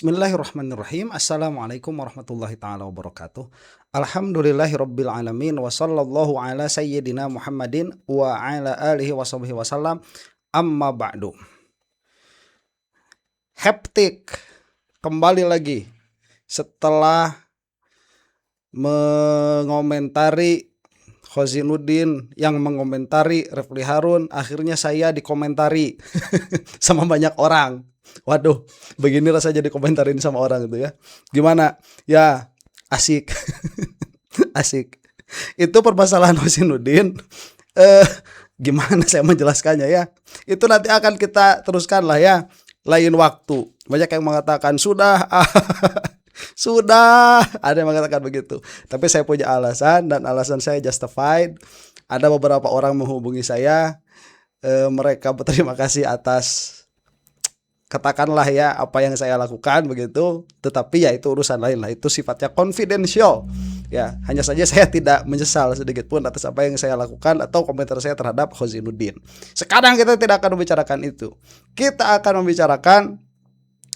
Bismillahirrahmanirrahim. Assalamualaikum warahmatullahi taala wabarakatuh. Alhamdulillahirabbil alamin wa sallallahu ala sayyidina Muhammadin wa ala alihi washabihi wasallam. Amma ba'du. Haptik kembali lagi setelah mengomentari Khozinuddin yang mengomentari Refli Harun, akhirnya saya dikomentari sama banyak orang. Waduh, begini rasanya dikomentarin sama orang itu ya. Gimana? Ya, asik. Asik. Itu permasalahan Khozinuddin. Gimana saya menjelaskannya ya? Itu nanti akan kita teruskan lah ya, lain waktu. Banyak yang mengatakan sudah sudah, ada yang mengatakan begitu. Tapi saya punya alasan dan alasan saya justified. Ada beberapa orang menghubungi saya, mereka berterima kasih atas, katakanlah ya, apa yang saya lakukan begitu. Tetapi ya itu urusan lain lah, itu sifatnya confidential. Ya, hanya saja saya tidak menyesal sedikit pun atas apa yang saya lakukan atau komentar saya terhadap Khozinuddin. Sekarang kita tidak akan membicarakan itu. Kita akan membicarakan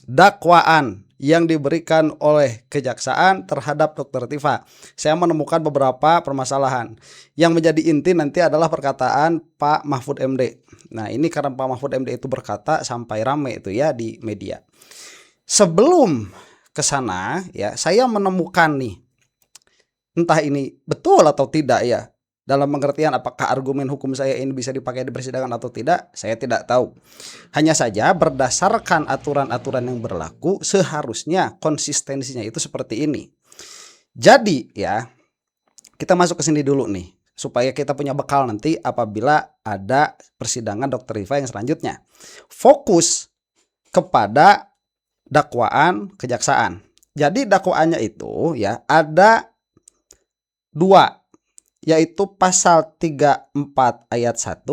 dakwaan yang diberikan oleh kejaksaan terhadap Dr. Tifa. Saya menemukan beberapa permasalahan. Yang menjadi inti nanti adalah perkataan Pak Mahfud MD. Nah, ini karena Pak Mahfud MD itu berkata sampai rame itu ya di media. Sebelum ke sana ya, saya menemukan nih, entah ini betul atau tidak ya, dalam pengertian apakah argumen hukum saya ini bisa dipakai di persidangan atau tidak, saya tidak tahu. Hanya saja berdasarkan aturan-aturan yang berlaku, seharusnya konsistensinya itu seperti ini. Jadi ya, kita masuk ke sini dulu nih, supaya kita punya bekal nanti apabila ada persidangan Dr. Tifa yang selanjutnya. Fokus kepada dakwaan kejaksaan. Jadi dakwaannya itu ya ada dua, yaitu pasal 34 ayat 1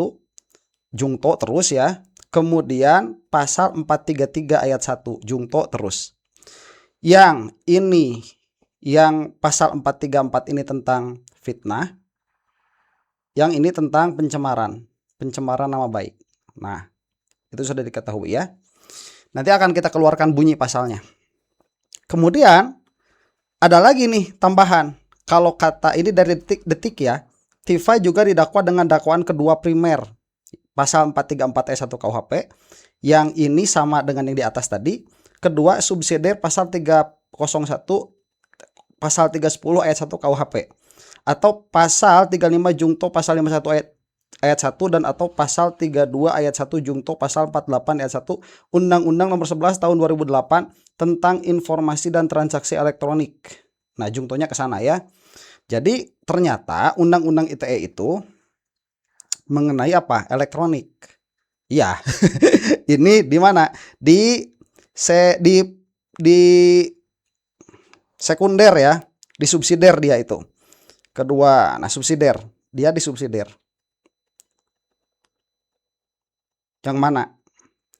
jungto terus ya. Kemudian pasal 433 ayat 1 jungto terus. Yang ini, yang pasal 434 ini tentang fitnah. Yang ini tentang pencemaran nama baik. Nah, itu sudah diketahui ya. Nanti akan kita keluarkan bunyi pasalnya. Kemudian ada lagi nih tambahan. Kalau kata ini dari detik ya, Tifa juga didakwa dengan dakwaan kedua primer, pasal 434 ayat 1 KUHP, yang ini sama dengan yang di atas tadi. Kedua subsidiar pasal 301, pasal 310 ayat 1 KUHP, atau pasal 35 jungto pasal 51 ayat 1, dan atau pasal 32 ayat 1 jungto pasal 48 ayat 1 Undang-Undang nomor 11 tahun 2008 tentang informasi dan transaksi elektronik. Nah, jungtonya ke sana ya. Jadi ternyata Undang-Undang ITE itu mengenai apa? Elektronik. Iya. Ini di mana? Di sekunder ya, di subsidiar dia itu. Kedua, nah subsidiar, dia di subsidiar. Yang mana?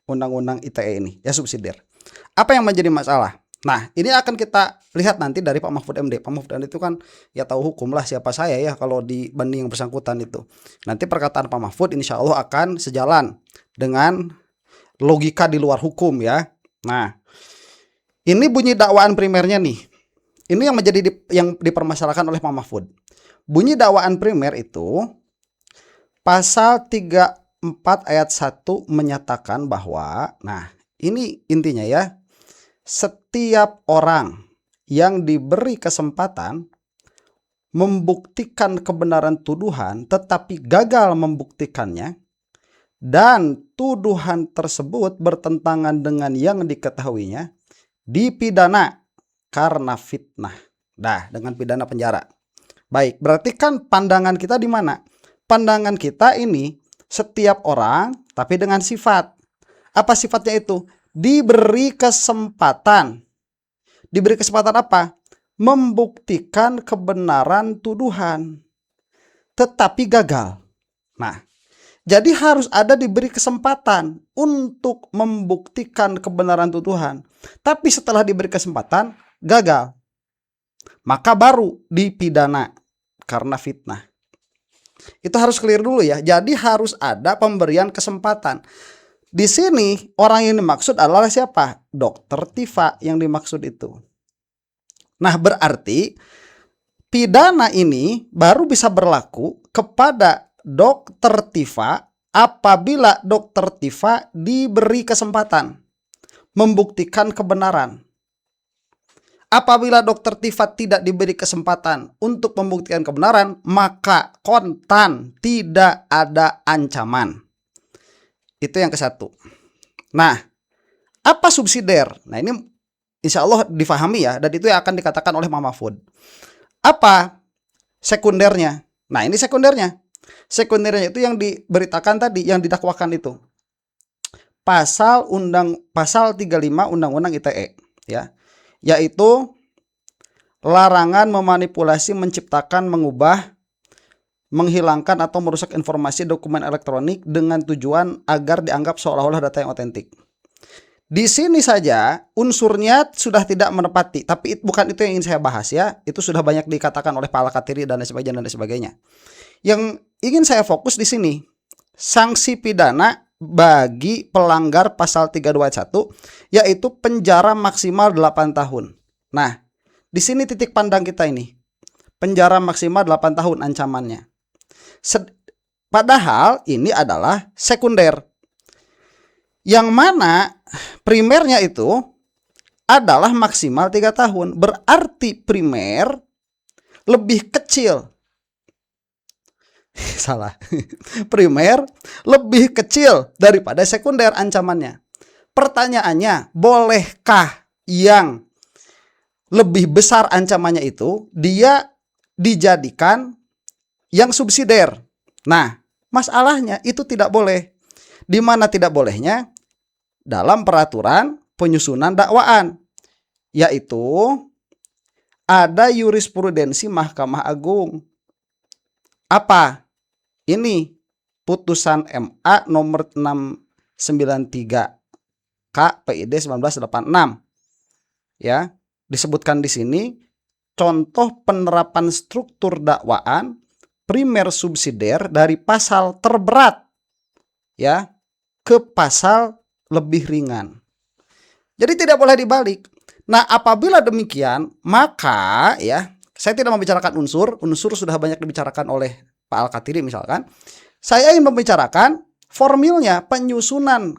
Undang-Undang ITE ini, ya subsidiar. Apa yang menjadi masalah? Nah, ini akan kita lihat nanti dari Pak Mahfud MD. Pak Mahfud MD itu kan ya tahu hukum lah, siapa saya ya kalau dibanding yang bersangkutan itu. Nanti perkataan Pak Mahfud insya Allah akan sejalan dengan logika di luar hukum ya. Nah, ini bunyi dakwaan primernya nih. Ini yang menjadi yang dipermasalahkan oleh Pak Mahfud. Bunyi dakwaan primer itu pasal 34 ayat 1 menyatakan bahwa, nah ini intinya ya, setiap orang yang diberi kesempatan membuktikan kebenaran tuduhan tetapi gagal membuktikannya, dan tuduhan tersebut bertentangan dengan yang diketahuinya, dipidana karena fitnah. Nah, dengan pidana penjara. Baik, berarti kan pandangan kita di mana? Pandangan kita ini setiap orang tapi dengan sifat. Apa sifatnya itu? Diberi kesempatan. Diberi kesempatan apa? Membuktikan kebenaran tuduhan. Tetapi gagal. Nah, jadi harus ada diberi kesempatan untuk membuktikan kebenaran tuduhan. Tapi setelah diberi kesempatan, gagal. Maka baru dipidana karena fitnah. Itu harus clear dulu ya. Jadi harus ada pemberian kesempatan. Di sini orang yang dimaksud adalah siapa? Dokter Tifa yang dimaksud itu. Nah, berarti pidana ini baru bisa berlaku kepada Dokter Tifa apabila Dokter Tifa diberi kesempatan membuktikan kebenaran. Apabila Dokter Tifa tidak diberi kesempatan untuk membuktikan kebenaran, maka kontan tidak ada ancaman. Itu yang ke-1. Nah, apa subsidiar? Nah, ini insya Allah difahami ya, dan itu yang akan dikatakan oleh Imam Mahfud. Apa sekundernya? Nah, ini sekundernya. Sekundernya itu yang diberitakan tadi, yang didakwakan itu. Pasal 35 Undang-Undang ITE, ya, yaitu larangan memanipulasi, menciptakan, mengubah, menghilangkan atau merusak informasi dokumen elektronik dengan tujuan agar dianggap seolah-olah data yang otentik. Di sini saja unsurnya sudah tidak menepati, tapi bukan itu yang ingin saya bahas ya. Itu sudah banyak dikatakan oleh Pak Al-Katiri dan lain sebagainya. Yang ingin saya fokus di sini, sanksi pidana bagi pelanggar pasal 321 yaitu penjara maksimal 8 tahun. Nah, di sini titik pandang kita ini. Penjara maksimal 8 tahun ancamannya. Padahal ini adalah sekunder. Yang mana primernya itu adalah maksimal 3 tahun. Berarti primer lebih kecil. Salah. Primer lebih kecil daripada sekunder ancamannya. Pertanyaannya, bolehkah yang lebih besar ancamannya itu dia dijadikan yang subsidiar? Nah, masalahnya itu tidak boleh. Di mana tidak bolehnya? Dalam peraturan penyusunan dakwaan, yaitu ada jurisprudensi Mahkamah Agung. Apa? Ini putusan MA nomor 693 KPID 1986. Ya, disebutkan di sini contoh penerapan struktur dakwaan primer subsidiar dari pasal terberat ya ke pasal lebih ringan. Jadi tidak boleh dibalik. Nah, apabila demikian, maka ya, saya tidak membicarakan unsur sudah banyak dibicarakan oleh Pak Al-Katiri misalkan. Saya ingin membicarakan formilnya, penyusunan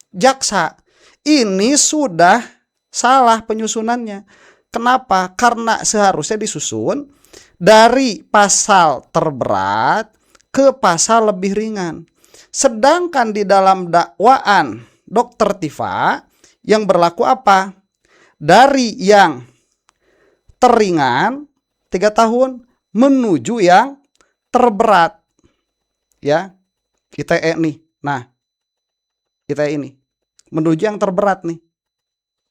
jaksa. Ini sudah salah penyusunannya. Kenapa? Karena seharusnya disusun dari pasal terberat ke pasal lebih ringan. Sedangkan di dalam dakwaan Dokter Tifa yang berlaku apa? Dari yang teringan 3 tahun menuju yang terberat. Ya, ITE nih. Nah, ITE ini menuju yang terberat nih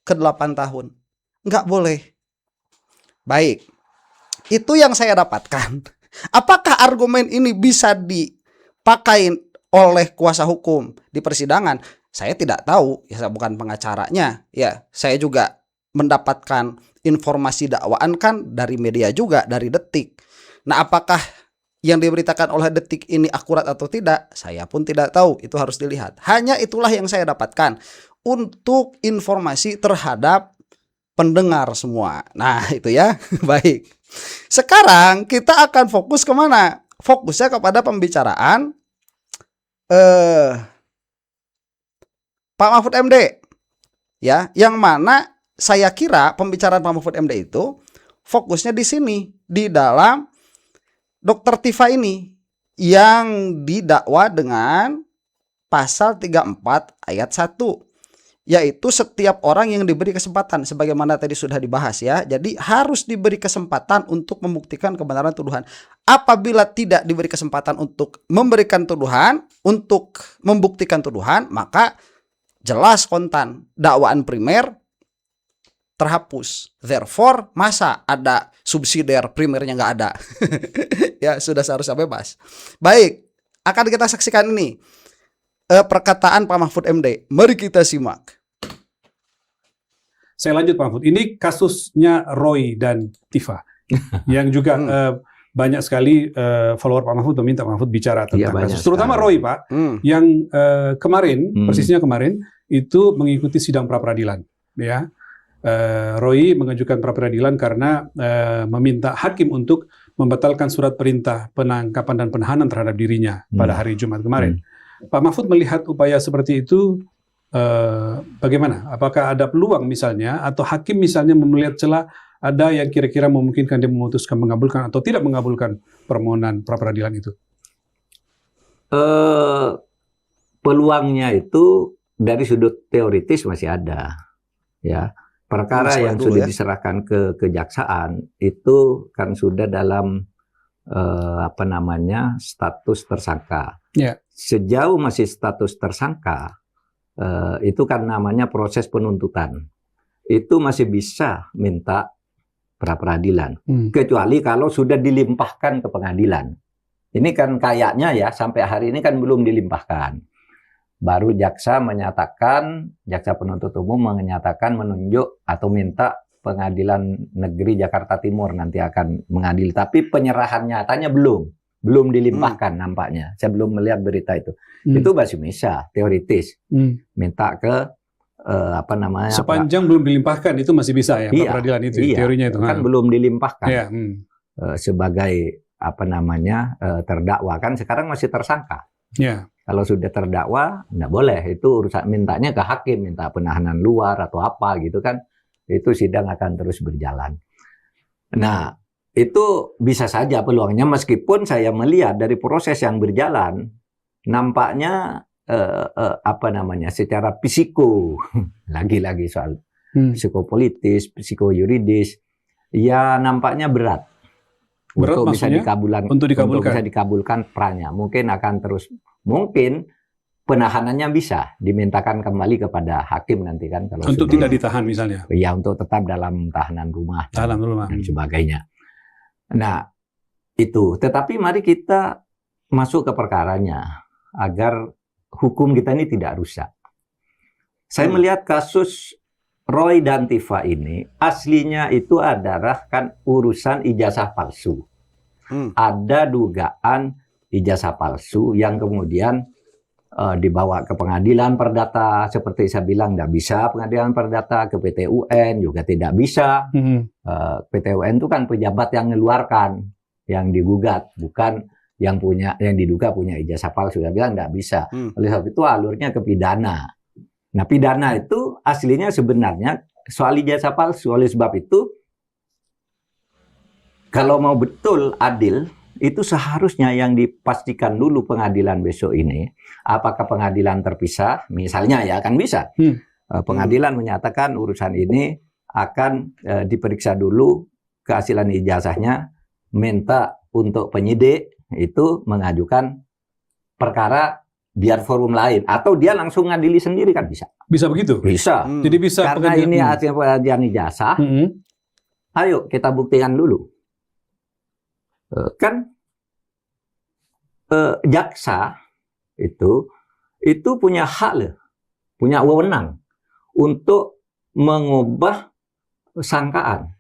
ke 8 tahun. Nggak boleh. Baik. Itu yang saya dapatkan. Apakah argumen ini bisa dipakai oleh kuasa hukum di persidangan? Saya tidak tahu. Ya, saya bukan pengacaranya. Ya, saya juga mendapatkan informasi dakwaan kan dari media juga, dari Detik. Nah, apakah yang diberitakan oleh Detik ini akurat atau tidak? Saya pun tidak tahu. Itu harus dilihat. Hanya itulah yang saya dapatkan untuk informasi terhadap pendengar semua. Nah, itu ya. Baik. Sekarang kita akan fokus kemana? Fokusnya kepada pembicaraan Pak Mahfud MD. Ya, yang mana saya kira pembicaraan Pak Mahfud MD itu fokusnya di sini, di dalam Dokter Tifa ini yang didakwa dengan pasal 34 ayat 1, yaitu setiap orang yang diberi kesempatan, sebagaimana tadi sudah dibahas ya. Jadi harus diberi kesempatan untuk membuktikan kebenaran tuduhan. Apabila tidak diberi kesempatan untuk memberikan tuduhan, untuk membuktikan tuduhan, maka jelas kontan, dakwaan primer terhapus. Therefore, masa ada subsidiar primernya nggak ada? Ya, sudah seharusnya bebas. Baik, akan kita saksikan ini perkataan Pak Mahfud MD. Mari kita simak. Saya lanjut Pak Mahfud. Ini kasusnya Roy dan Tifa yang juga banyak sekali follower Pak Mahfud meminta Pak Mahfud bicara tentang banyak kasus. Terutama sekali. Roy, Pak, yang kemarin, persisnya kemarin, itu mengikuti sidang pra-peradilan. Ya. Roy mengajukan pra-peradilan karena meminta hakim untuk membatalkan surat perintah penangkapan dan penahanan terhadap dirinya pada hari Jumat kemarin. Pak Mahfud melihat upaya seperti itu bagaimana? Apakah ada peluang misalnya, atau hakim misalnya melihat celah ada yang kira-kira memungkinkan dia memutuskan mengabulkan atau tidak mengabulkan permohonan pra-peradilan itu? Peluangnya itu dari sudut teoritis masih ada, ya. Perkara yang sudah diserahkan ke kejaksaan itu kan sudah dalam status tersangka. Yeah. Sejauh masih status tersangka, itu kan namanya proses penuntutan. Itu masih bisa minta pra-peradilan, kecuali kalau sudah dilimpahkan ke pengadilan. Ini kan kayaknya ya sampai hari ini kan belum dilimpahkan. Baru jaksa penuntut umum menyatakan menunjuk atau minta Pengadilan Negeri Jakarta Timur nanti akan mengadili. Tapi penyerahan nyatanya belum dilimpahkan nampaknya. Saya belum melihat berita itu. Itu masih bisa teoritis minta ke sepanjang belum dilimpahkan itu masih bisa ya, Pak peradilan itu teorinya itu kan belum dilimpahkan sebagai terdakwa kan sekarang masih tersangka. Kalau sudah terdakwa nggak boleh, itu urusan mintanya ke hakim, minta penahanan luar atau apa gitu kan, itu sidang akan terus berjalan. Nah itu bisa saja peluangnya, meskipun saya melihat dari proses yang berjalan nampaknya secara psiko lagi-lagi soal psikopolitis, psikojuridis ya nampaknya berat untuk bisa dikabulkan pra-nya. Mungkin akan terus, mungkin penahanannya bisa dimintakan kembali kepada hakim nanti kan kalau untuk tidak ditahan misalnya. Ya, untuk tetap dalam tahanan rumah dan sebagainya. Nah, itu. Tetapi mari kita masuk ke perkaranya agar hukum kita ini tidak rusak. Saya melihat kasus Roy dan Tifa ini aslinya itu adalah kan urusan ijazah palsu. Ada dugaan ijazah palsu yang kemudian dibawa ke pengadilan perdata, seperti saya bilang nggak bisa pengadilan perdata, ke PT UN juga tidak bisa. PT UN itu kan pejabat yang mengeluarkan, yang digugat, bukan yang diduga punya ijazah palsu. Dia bilang nggak bisa. Oleh sebab itu alurnya ke pidana. Nah, pidana itu aslinya sebenarnya soal ijazah palsu. Oleh sebab itu, kalau mau betul adil, itu seharusnya yang dipastikan dulu pengadilan besok ini, apakah pengadilan terpisah, misalnya ya kan bisa. Pengadilan menyatakan urusan ini akan diperiksa dulu keasilan ijazahnya, minta untuk penyidik itu mengajukan perkara biar forum lain, atau dia langsung ngadili sendiri kan bisa. Bisa begitu? Bisa. Jadi bisa karena ini hasil pengajian ijazah. Ayo kita buktikan dulu. Jaksa itu punya hak loh, punya wewenang untuk mengubah sangkaan.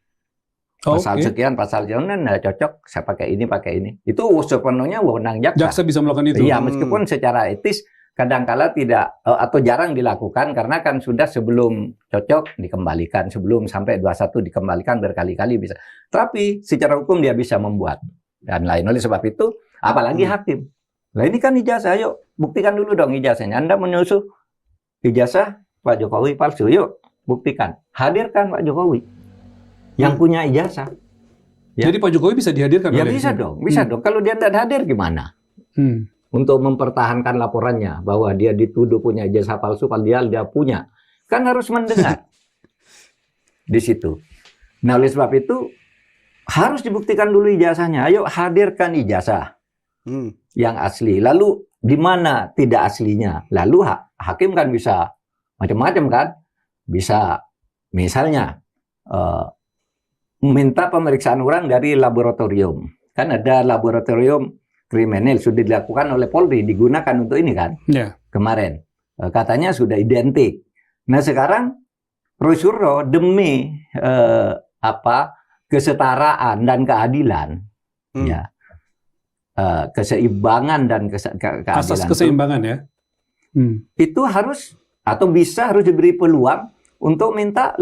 Pasal sekian, pasal sekian, nggak cocok, saya pakai ini. Itu sepenuhnya wewenang jaksa. Jaksa bisa melakukan itu? Iya, meskipun secara etis kadangkala tidak, atau jarang dilakukan, karena kan sudah sebelum cocok dikembalikan, sebelum sampai 21 dikembalikan berkali-kali bisa. Tapi secara hukum dia bisa membuat, dan lain. Oleh sebab itu, apalagi hakim. Nah ini kan ijazah, yuk buktikan dulu dong ijazahnya. Anda menyusuh ijazah Pak Jokowi palsu, yuk buktikan. Hadirkan Pak Jokowi yang punya ijazah. Ya. Jadi Pak Jokowi bisa dihadirkan? Ya bisa dong, bisa dong. Kalau dia tidak hadir gimana? Untuk mempertahankan laporannya bahwa dia dituduh punya ijazah palsu, padahal dia punya. Kan harus mendengar di situ. Nah oleh sebab itu harus dibuktikan dulu ijazahnya. Ayo hadirkan ijazah yang asli. Lalu di mana tidak aslinya? Lalu hakim kan bisa macam-macam kan? Bisa misalnya minta pemeriksaan ulang dari laboratorium. Kan ada laboratorium kriminal sudah dilakukan oleh Polri, digunakan untuk ini kan? Kemarin katanya sudah identik. Nah sekarang Roy Suryo demi kesetaraan dan keadilan, ya, keseimbangan dan keadilan. Asas keseimbangan ya. Itu harus atau harus diberi peluang untuk minta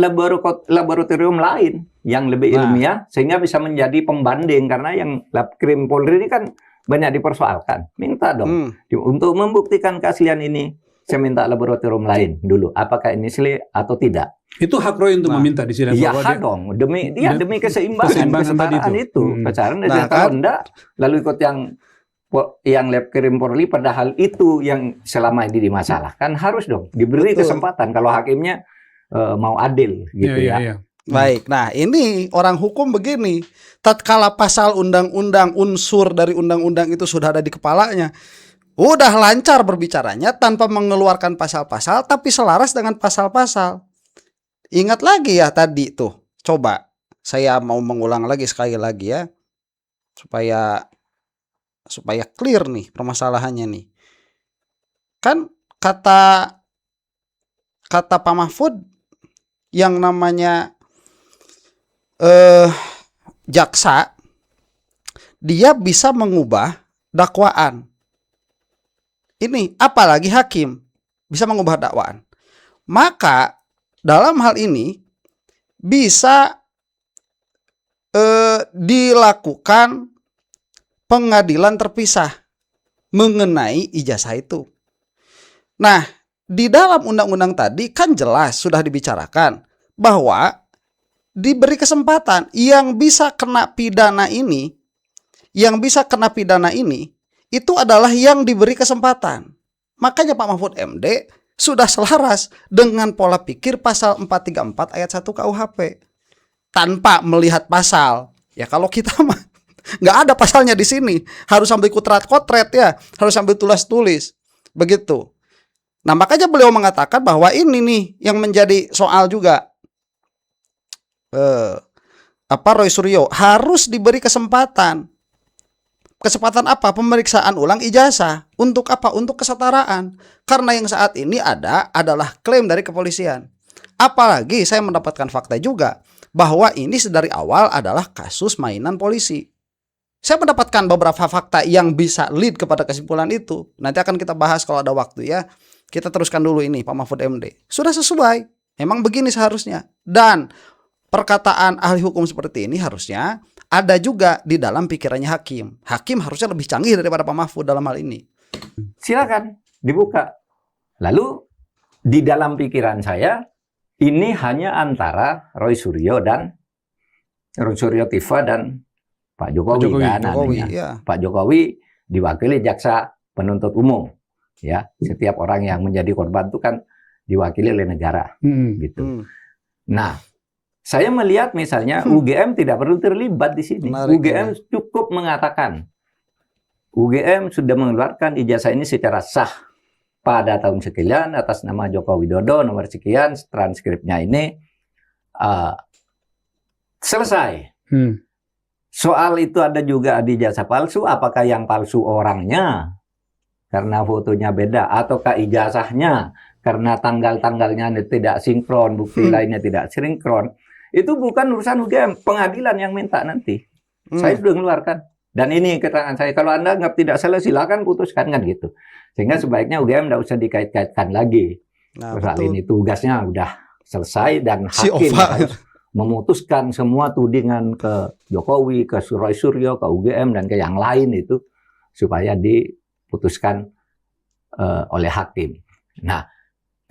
laboratorium lain yang lebih ilmiah sehingga bisa menjadi pembanding, karena yang Labkrim Polri ini kan banyak dipersoalkan. Minta dong untuk membuktikan keaslian ini, saya minta laboratorium lain dulu, apakah ini asli atau tidak. Itu hak Roy untuk meminta di sini. Iya dong, demi keseimbangan kesetaraan itu. Kesetaraan kalau enggak lalu ikut yang Labkrim Polri, padahal itu yang selama ini dimasalahkan, harus dong diberi kesempatan kalau hakimnya mau adil gitu ya. Baik, nah ini orang hukum begini, tatkala pasal undang-undang, unsur dari undang-undang itu sudah ada di kepalanya, udah lancar berbicaranya tanpa mengeluarkan pasal-pasal, tapi selaras dengan pasal-pasal. Ingat lagi ya tadi tuh, coba saya mau mengulang lagi sekali lagi ya, supaya clear nih permasalahannya nih. Kan kata Pak Mahfud, yang namanya jaksa, dia bisa mengubah dakwaan. Ini apalagi hakim bisa mengubah dakwaan. Maka dalam hal ini bisa dilakukan pengadilan terpisah mengenai ijazah itu. Nah, di dalam undang-undang tadi kan jelas sudah dibicarakan bahwa diberi kesempatan yang bisa kena pidana ini, itu adalah yang diberi kesempatan. Makanya Pak Mahfud MD sudah selaras dengan pola pikir pasal 434 ayat 1 KUHP tanpa melihat pasal. Ya kalau kita mah nggak ada pasalnya di sini, harus sambil kotret ya, harus sambil tulis begitu. Nah makanya beliau mengatakan bahwa ini nih yang menjadi soal juga. Roy Suryo harus diberi kesempatan. Kesempatan apa? Pemeriksaan ulang ijazah. Untuk apa? Untuk kesetaraan. Karena yang saat ini adalah klaim dari kepolisian. Apalagi saya mendapatkan fakta juga bahwa ini dari awal adalah kasus mainan polisi. Saya mendapatkan beberapa fakta yang bisa lead kepada kesimpulan itu. Nanti akan kita bahas kalau ada waktu ya. Kita teruskan dulu ini Pak Mahfud MD. Sudah sesuai. Memang begini seharusnya. Dan perkataan ahli hukum seperti ini harusnya ada juga di dalam pikirannya hakim. Hakim harusnya lebih canggih daripada Pak Mahfud dalam hal ini. Silakan dibuka. Lalu di dalam pikiran saya ini hanya antara Roy Suryo Tiva dan Pak Jokowi. Pak Jokowi diwakili jaksa penuntut umum. Ya, setiap orang yang menjadi korban itu kan diwakili oleh negara, gitu. Nah, saya melihat misalnya UGM tidak perlu terlibat di sini. UGM cukup mengatakan, UGM sudah mengeluarkan ijazah ini secara sah pada tahun sekian atas nama Joko Widodo, nomor sekian, transkripnya ini selesai. Soal itu ada juga di ijazah palsu, apakah yang palsu orangnya karena fotonya beda, ataukah ijazahnya karena tanggal-tanggalnya tidak sinkron, bukti lainnya tidak sinkron. Itu bukan urusan UGM, pengadilan yang minta nanti. Saya sudah mengeluarkan. Dan ini keterangan saya, kalau Anda anggap tidak salah silakan putuskan, kan gitu. Sehingga sebaiknya UGM tidak usah dikait-kaitkan lagi. Soal ini tugasnya udah selesai dan hakim harus memutuskan semua tudingan ke Jokowi, ke Roy Suryo, ke UGM dan ke yang lain itu supaya diputuskan oleh hakim. Nah,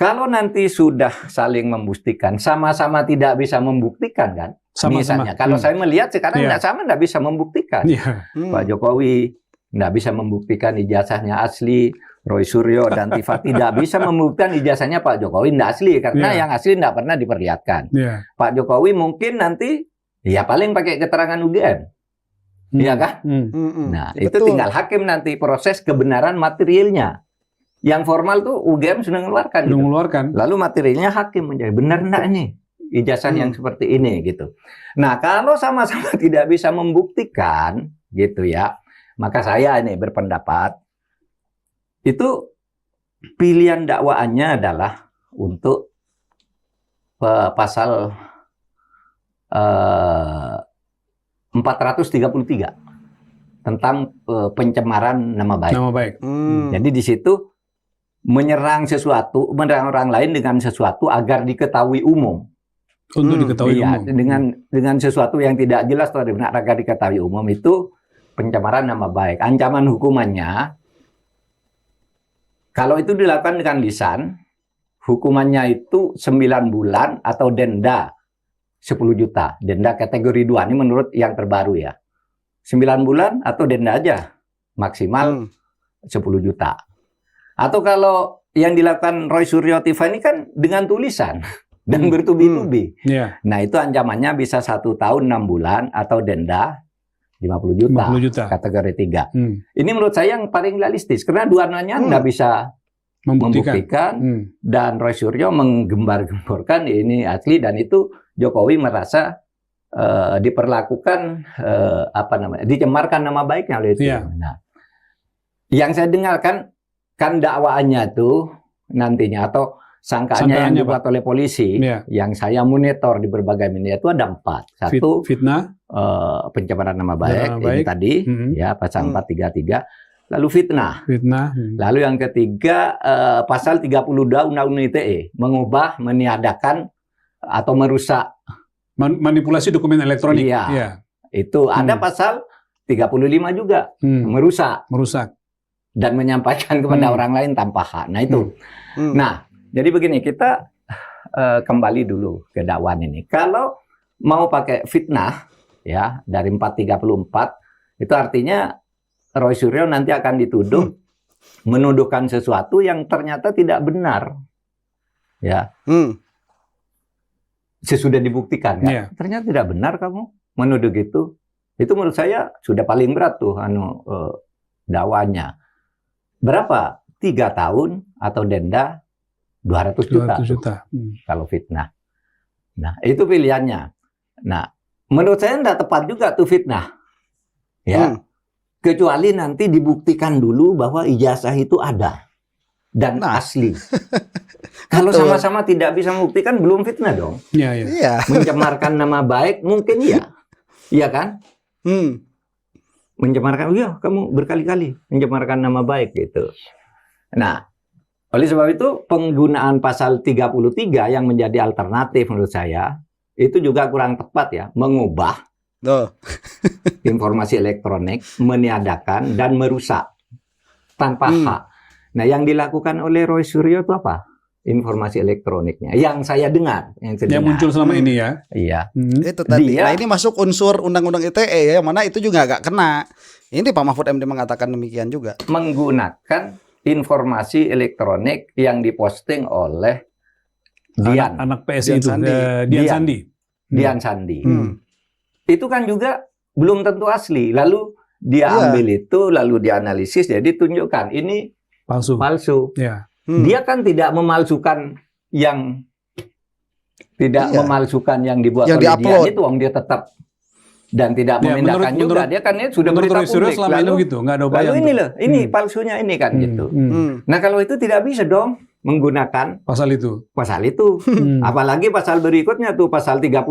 kalau nanti sudah saling membuktikan, sama-sama tidak bisa membuktikan kan? Misalnya, kalau saya melihat sekarang tidak bisa membuktikan. Pak Jokowi tidak bisa membuktikan ijazahnya asli, Roy Suryo dan Tiva tidak bisa membuktikan ijazahnya Pak Jokowi tidak asli, karena yang asli tidak pernah diperlihatkan. Pak Jokowi mungkin nanti, ya paling pakai keterangan UGM. Iya kan? Nah, itu tinggal hakim nanti proses kebenaran materialnya. Yang formal tuh UGM sudah mengeluarkan. Gitu. Lalu materialnya hakim menjadi benar enggak nih ijazah yang seperti ini gitu. Nah, kalau sama-sama tidak bisa membuktikan gitu ya, maka saya ini berpendapat itu pilihan dakwaannya adalah untuk pasal 433 tentang pencemaran nama baik. Nama baik. Jadi di situ menyerang orang lain dengan sesuatu agar diketahui umum. Untuk diketahui Iya, umum. dengan sesuatu yang tidak jelas atau benar agar diketahui umum itu pencemaran nama baik. Ancaman hukumannya kalau itu dilakukan dengan lisan, hukumannya itu 9 bulan atau denda 10 juta. Denda kategori 2 ini menurut yang terbaru ya. 9 bulan atau denda aja maksimal 10 juta. Atau kalau yang dilakukan Roy Suryo Tiva ini kan dengan tulisan dan bertubi-tubi. Nah itu ancamannya bisa 1 tahun 6 bulan atau denda 50 juta. Kategori 3. Ini menurut saya yang paling realistis karena dua-duanya nggak bisa membuktikan dan Roy Suryo menggembar-gemborkan ini asli dan itu Jokowi merasa diperlakukan dicemarkan nama baiknya oleh itu. Nah, yang saya dengarkan kan dakwaannya tuh nantinya atau sangkaannya yang dibuat oleh polisi yang saya monitor di berbagai media itu ada 4. Satu fitnah, pencemaran nama baik ini tadi ya pasal 433. Lalu fitnah. Lalu yang ketiga pasal 32 Undang-Undang ITE mengubah, meniadakan atau merusak manipulasi dokumen elektronik. Iya. Itu ada pasal 35 juga merusak dan menyampaikan kepada orang lain tanpa hak. Nah itu. Nah, jadi begini, kita kembali dulu ke dakwaan ini. Kalau mau pakai fitnah ya dari 434 itu artinya Roy Suryo nanti akan dituduh menuduhkan sesuatu yang ternyata tidak benar. Ya. Sesudah dibuktikan kan. Ternyata tidak benar kamu menuduh gitu. Itu menurut saya sudah paling berat tuh dakwanya. Berapa? 3 tahun atau denda 200 juta. Kalau fitnah. Nah, itu pilihannya. Nah, menurut saya tidak tepat juga tuh fitnah. Ya. Kecuali nanti dibuktikan dulu bahwa ijazah itu ada dan asli. Kalau sama-sama tidak bisa membuktikan belum fitnah dong. Iya. Mencemarkan nama baik mungkin iya. Iya kan? Mencemarkan, kamu berkali-kali mencemarkan nama baik gitu. Nah, oleh sebab itu penggunaan pasal 33 yang menjadi alternatif menurut saya itu juga kurang tepat ya, mengubah informasi elektronik, meniadakan dan merusak tanpa hak. Nah, yang dilakukan oleh Roy Suryo itu apa? Informasi elektroniknya. Yang saya dengar, yang muncul selama ini ya. Iya. Itu tadi. Nah, ini masuk unsur Undang-Undang ITE ya, mana itu juga agak kena. Ini Pak Mahfud MD mengatakan demikian juga. Menggunakan informasi elektronik yang diposting oleh Dian. Anak PSI itu, Dian Sandi. Itu kan juga belum tentu asli. Lalu dia ambil itu, lalu dianalisis, jadi tunjukkan ini palsu. Dia kan tidak memalsukan yang memalsukan yang dibuat oleh Dian itu, dia tetap dan tidak memindahkan juga. Dia kan ini sudah berita publik. Lalu gitu, nggak ada upaya. Lalu ini palsunya ini kan gitu. Nah kalau itu tidak bisa dong menggunakan pasal itu. Apalagi pasal berikutnya tuh pasal 35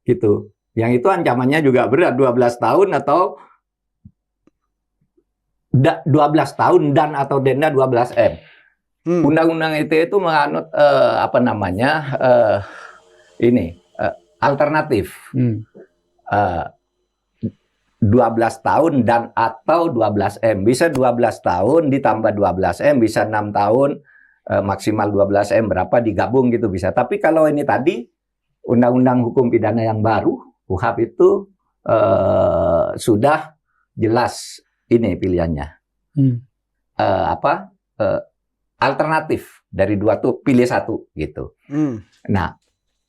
gitu. Yang itu ancamannya juga berat, 12 tahun atau 12 tahun dan atau denda 12 M. Undang-undang ITE itu menganut alternatif. 12 tahun dan atau 12 M. Bisa 12 tahun ditambah 12 M, bisa 6 tahun maksimal 12 M, berapa digabung gitu bisa. Tapi kalau ini tadi Undang-Undang Hukum Pidana yang baru, UHAP itu sudah jelas ini pilihannya. Alternatif dari 2 tuh pilih 1 gitu. Nah,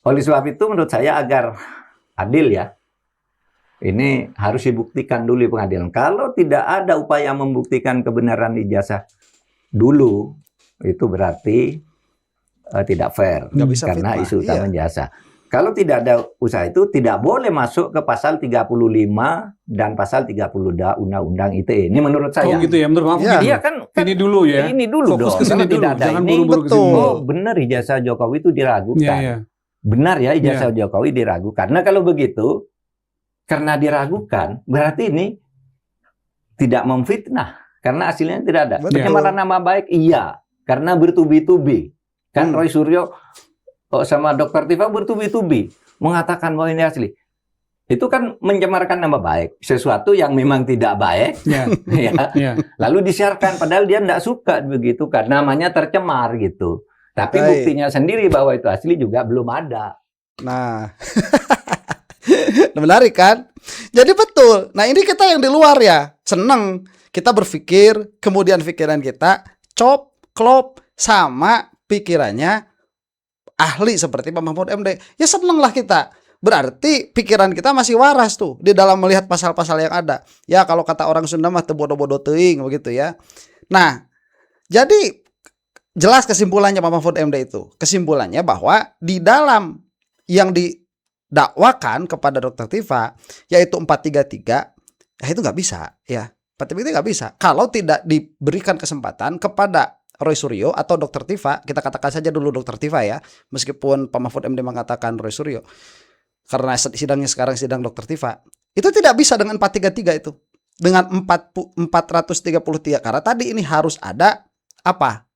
oleh sebab itu menurut saya agar adil ya, ini harus dibuktikan dulu di pengadilan. Kalau tidak ada upaya membuktikan kebenaran ijazah dulu, itu berarti tidak fair. Karena isu utama ijazah. Kalau tidak ada usaha itu, tidak boleh masuk ke pasal 35 dan pasal 32 Undang-Undang ITE. Ini menurut saya. Oh gitu ya, menurut Mahfud. Iya kan ini dulu ya. Ini dulu fokus dong. Kalau tidak ada jangan ini, buru-buru betul. Benar ijazah Jokowi itu diragukan. Benar ya ijazah Jokowi diragukan. Nah kalau begitu, karena diragukan, berarti ini tidak memfitnah karena hasilnya tidak ada. Betul. Pencemaran nama baik iya, karena bertubi-tubi. Kan Roy Suryo sama Dr. Tifa bertubi-tubi mengatakan bahwa ini asli. Itu kan mencemarkan nama baik, sesuatu yang memang tidak baik, ya. Lalu disiarkan, padahal dia tidak suka begitu kan, namanya tercemar gitu. Tapi buktinya sendiri bahwa itu asli juga belum ada. Nah, menarik kan? Jadi betul. Nah ini kita yang di luar ya, seneng kita berpikir, kemudian pikiran kita klop sama pikirannya ahli seperti Pak Mahfud MD. Ya seneng lah kita. Berarti pikiran kita masih waras tuh di dalam melihat pasal-pasal yang ada. Ya kalau kata orang Sunda mah teu bodoh-bodoh teuing begitu ya. Nah, jadi jelas kesimpulannya Pak Mahfud MD itu. Kesimpulannya bahwa di dalam yang didakwakan kepada Dr. Tifa yaitu 433, ya itu nggak bisa ya. 433 nggak bisa kalau tidak diberikan kesempatan kepada Roy Suryo atau Dr. Tifa. Kita katakan saja dulu Dr. Tifa ya, meskipun Pak Mahfud MD mengatakan Roy Suryo. Karena sidangnya sekarang sidang Dr. Tifa, itu tidak bisa dengan 433 itu, dengan 433 karena tadi ini harus ada apa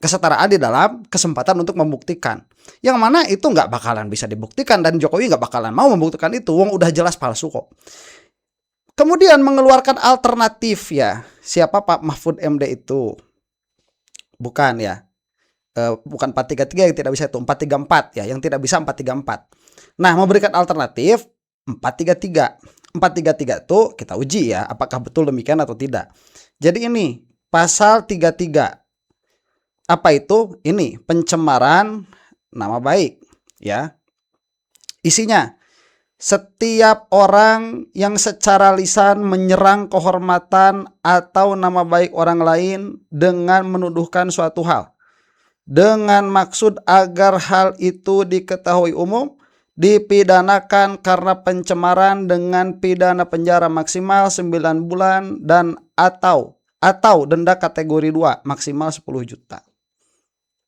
kesetaraan di dalam kesempatan untuk membuktikan, yang mana itu nggak bakalan bisa dibuktikan dan Jokowi nggak bakalan mau membuktikan itu, wong udah jelas palsu kok. Kemudian mengeluarkan alternatif ya, siapa Pak Mahfud MD itu? Bukan ya. Bukan 433 yang tidak bisa itu, 434 ya, yang tidak bisa 434. Nah, memberikan alternatif 433. 433 itu kita uji ya, apakah betul demikian atau tidak. Jadi ini pasal 33. Apa itu? Ini pencemaran nama baik ya. Isinya, setiap orang yang secara lisan menyerang kehormatan atau nama baik orang lain dengan menuduhkan suatu hal dengan maksud agar hal itu diketahui umum, dipidanakan karena pencemaran dengan pidana penjara maksimal 9 bulan dan atau denda kategori 2 maksimal 10 juta.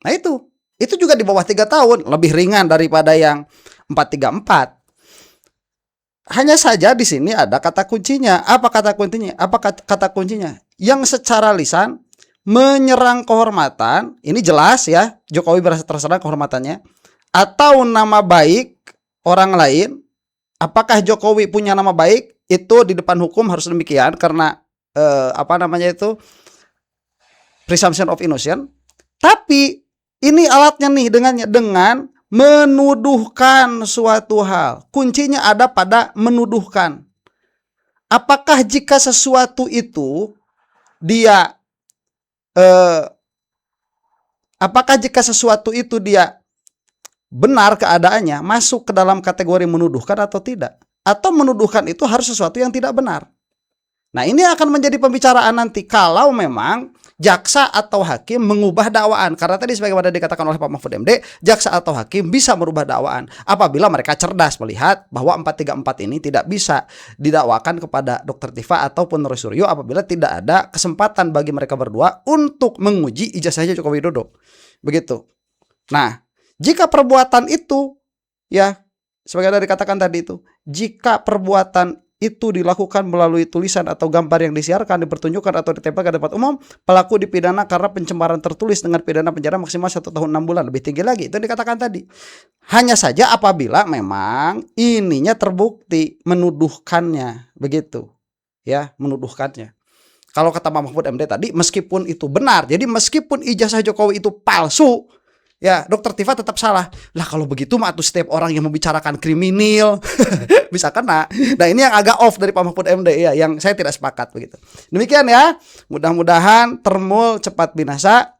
Nah itu juga di bawah 3 tahun, lebih ringan daripada yang 434. Hanya saja di sini ada kata kuncinya. Apa kata kuncinya? Kata kuncinya? Yang secara lisan menyerang kehormatan, ini jelas ya, Jokowi merasa terserang kehormatannya, atau nama baik orang lain. Apakah Jokowi punya nama baik? Itu di depan hukum harus demikian karena presumption of innocence. Tapi ini alatnya nih dengan menuduhkan suatu hal. Kuncinya ada pada menuduhkan. Apakah jika sesuatu itu dia benar keadaannya masuk ke dalam kategori menuduhkan atau tidak? Atau menuduhkan itu harus sesuatu yang tidak benar? Nah ini akan menjadi pembicaraan nanti kalau memang jaksa atau hakim mengubah dakwaan. Karena tadi sebagaimana dikatakan oleh Pak Mahfud MD, jaksa atau hakim bisa merubah dakwaan apabila mereka cerdas melihat bahwa 434 ini tidak bisa didakwakan kepada Dr. Tifa ataupun Roy Suryo apabila tidak ada kesempatan bagi mereka berdua untuk menguji ijazahnya Joko Widodo. Begitu. Nah, jika perbuatan itu ya sebagaimana dikatakan tadi itu, jika perbuatan itu dilakukan melalui tulisan atau gambar yang disiarkan, dipertunjukkan atau ditempelkan di tempat umum, pelaku dipidana karena pencemaran tertulis dengan pidana penjara maksimal 1 tahun 6 bulan. Lebih tinggi lagi, itu dikatakan tadi. Hanya saja apabila memang ininya terbukti menuduhkannya, begitu. Ya, menuduhkannya. Kalau kata Pak Mahfud MD tadi, meskipun itu benar, jadi meskipun ijazah Jokowi itu palsu, ya, Dr. Tifa tetap salah. Lah kalau begitu mah tuh setiap orang yang membicarakan kriminal bisa kena. Nah ini yang agak off dari Pak Mahfud MD ya, yang saya tidak sepakat begitu. Demikian ya. Mudah-mudahan Termul cepat binasa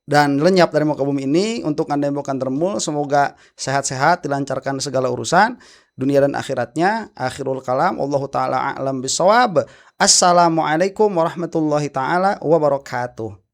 dan lenyap dari muka bumi ini. Untuk Anda yang bukan Termul, semoga sehat-sehat, dilancarkan segala urusan dunia dan akhiratnya. Akhirul kalam. Allahu taala a'lam bishawab. Assalamualaikum warahmatullahi taala wabarakatuh.